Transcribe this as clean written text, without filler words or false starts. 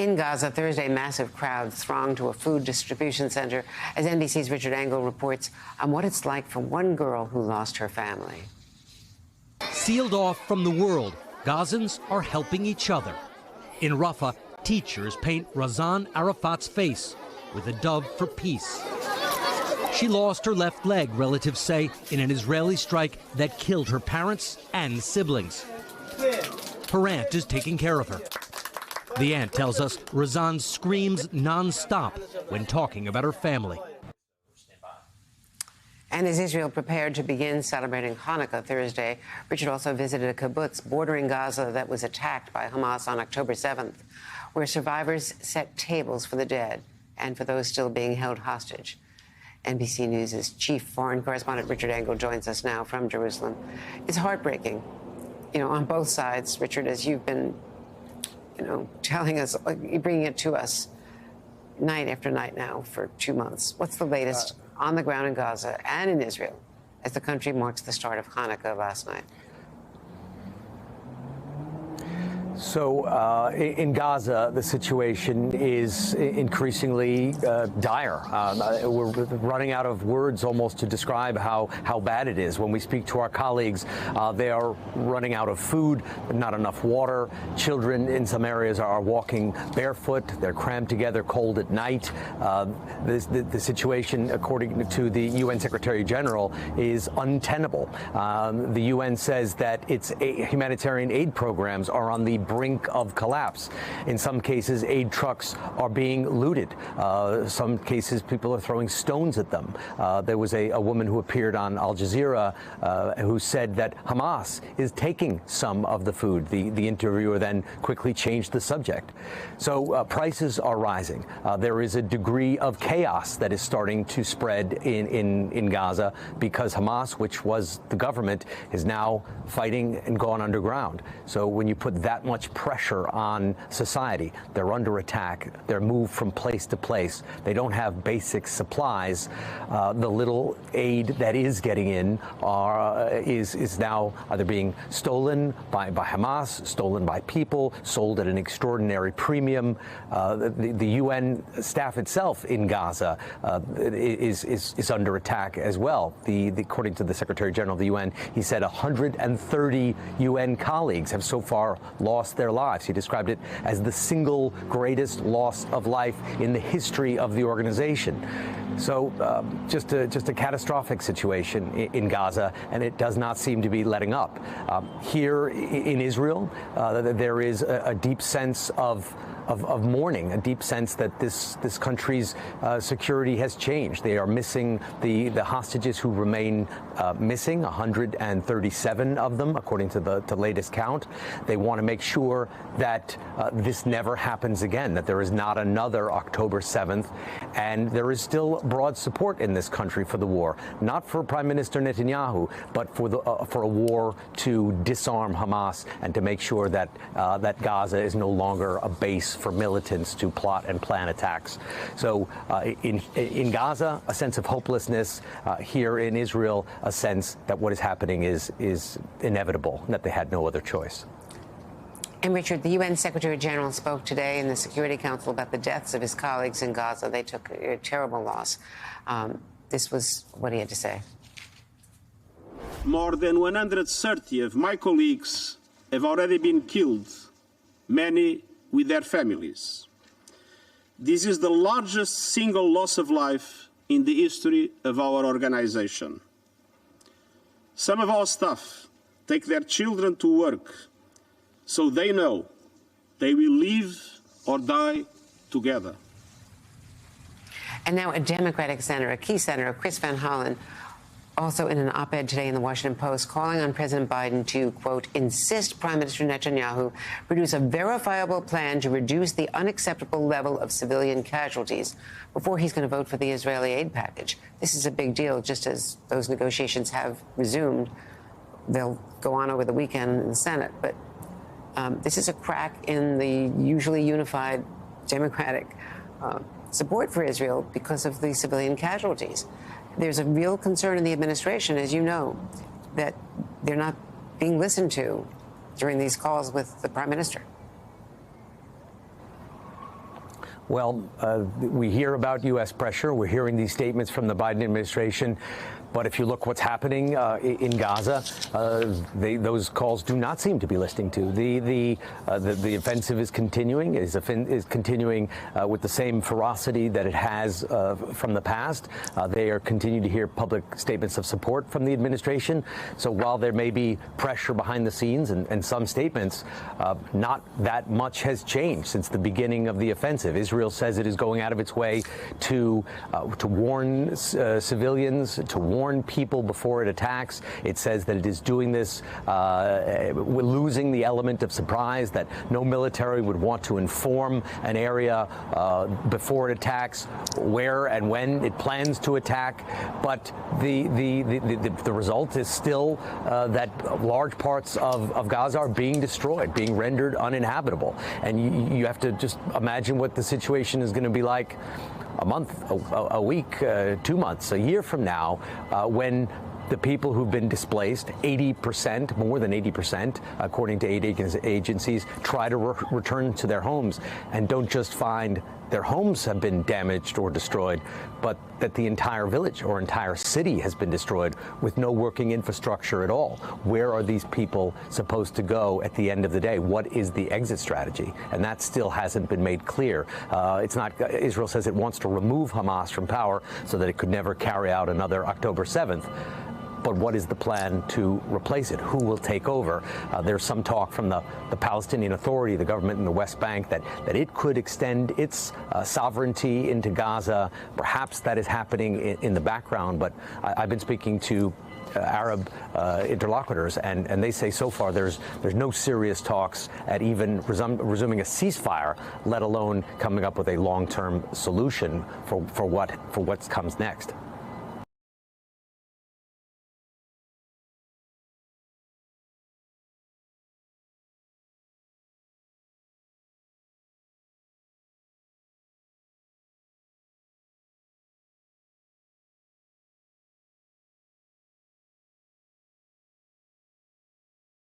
In Gaza, Thursday, massive crowds thronged to a food distribution center as NBC's Richard Engel reports on what it's like for one girl who lost her family. Sealed off from the world, Gazans are helping each other. In Rafah, teachers paint Razan Arafat's face with a dove for peace. She lost her left leg, relatives say, in an Israeli strike that killed her parents and siblings. Her aunt is taking care of her. The aunt tells us Razan screams nonstop when talking about her family. And as Israel prepared to begin celebrating Hanukkah Thursday, Richard also visited a kibbutz bordering Gaza that was attacked by Hamas on October 7th, where survivors set tables for the dead and for those still being held hostage. NBC News' chief foreign correspondent Richard Engel joins us now from Jerusalem. It's heartbreaking, on both sides, Richard, as you've been, telling us, bringing it to us night after night now for 2 months. What's the latest on the ground in Gaza and in Israel as the country marks the start of Hanukkah last night? So in Gaza, the situation is increasingly dire. We're running out of words almost to describe how bad it is. When we speak to our colleagues, they are running out of food, not enough water. Children in some areas are walking barefoot. They're crammed together, cold at night. The situation, according to the UN Secretary General, is untenable. The UN says that its humanitarian aid programs are on the brink of collapse. In some cases, aid trucks are being looted. Some cases, people are throwing stones at them. There was a woman who appeared on Al Jazeera who said that Hamas is taking some of the food. The interviewer then quickly changed the subject. So prices are rising. There is a degree of chaos that is starting to spread in Gaza because Hamas, which was the government, is now fighting and gone underground. So when you put that much pressure on society, they're under attack, they're moved from place to place, they don't have basic supplies. The little aid that is getting in is now either being stolen by Hamas, stolen by people, sold at an extraordinary premium. The UN staff itself in Gaza is under attack as well. According to the Secretary General of the UN, he said 130 UN colleagues have so far lost their lives. He described it as the single greatest loss of life in the history of the organization. So just a catastrophic situation in Gaza, and it does not seem to be letting up. Here in Israel, there is a deep sense of mourning, a deep sense that this country's security has changed. They are missing the hostages who remain missing, 137 of them, according to the latest count. They want to make sure that this never happens again, that there is not another October 7th, and there is still broad support in this country for the war, not for Prime Minister Netanyahu, but for a war to disarm Hamas and to make sure that Gaza is no longer a base for militants to plot and plan attacks. So in Gaza, a sense of hopelessness. Here in Israel, a sense that what is happening is inevitable, and that they had no other choice. And Richard, the UN Secretary General spoke today in the Security Council about the deaths of his colleagues in Gaza. They took a terrible loss. This was what he had to say. More than 130 of my colleagues have already been killed, many with their families. This is the largest single loss of life in the history of our organization. Some of our staff take their children to work, so they know they will live or die together. And now a Democratic senator, a key senator, Chris Van Hollen, also in an op-ed today in the Washington Post, calling on President Biden to, quote, insist Prime Minister Netanyahu produce a verifiable plan to reduce the unacceptable level of civilian casualties before he's going to vote for the Israeli aid package. This is a big deal, just as those negotiations have resumed. They'll go on over the weekend in the Senate, but this is a crack in the usually unified Democratic support for Israel because of the civilian casualties. There's a real concern in the administration, as you know, that they're not being listened to during these calls with the Prime Minister. Well, we hear about U.S. pressure. We're hearing these statements from the Biden administration. But if you look what's happening in Gaza, those calls do not seem to be listening to. The offensive is continuing, is continuing with the same ferocity that it has from the past. They are continuing to hear public statements of support from the administration. So while there may be pressure behind the scenes and some statements, not that much has changed since the beginning of the offensive. Israel says it is going out of its way to warn civilians, to warn people before it attacks. It says that it is doing this, losing the element of surprise, that no military would want to inform an area before it attacks, where and when it plans to attack. But the result is still that large parts of Gaza are being destroyed, being rendered uninhabitable. And you have to just imagine what the situation is going to be like a month, a week, 2 months, a year from now, when the people who've been displaced, 80%, more than 80%, according to aid agencies, try to return to their homes and don't just find their homes have been damaged or destroyed, but that the entire village or entire city has been destroyed with no working infrastructure at all. Where are these people supposed to go at the end of the day? What is the exit strategy? And that still hasn't been made clear. It's not. Israel says it wants to remove Hamas from power so that it could never carry out another October 7th. But what is the plan to replace it? Who will take over? There's some talk from the Palestinian Authority, the government in the West Bank, that it could extend its sovereignty into Gaza. Perhaps that is happening in the background, but I've been speaking to Arab interlocutors, and they say so far there's no serious talks at even resuming a ceasefire, let alone coming up with a long-term solution for what comes next.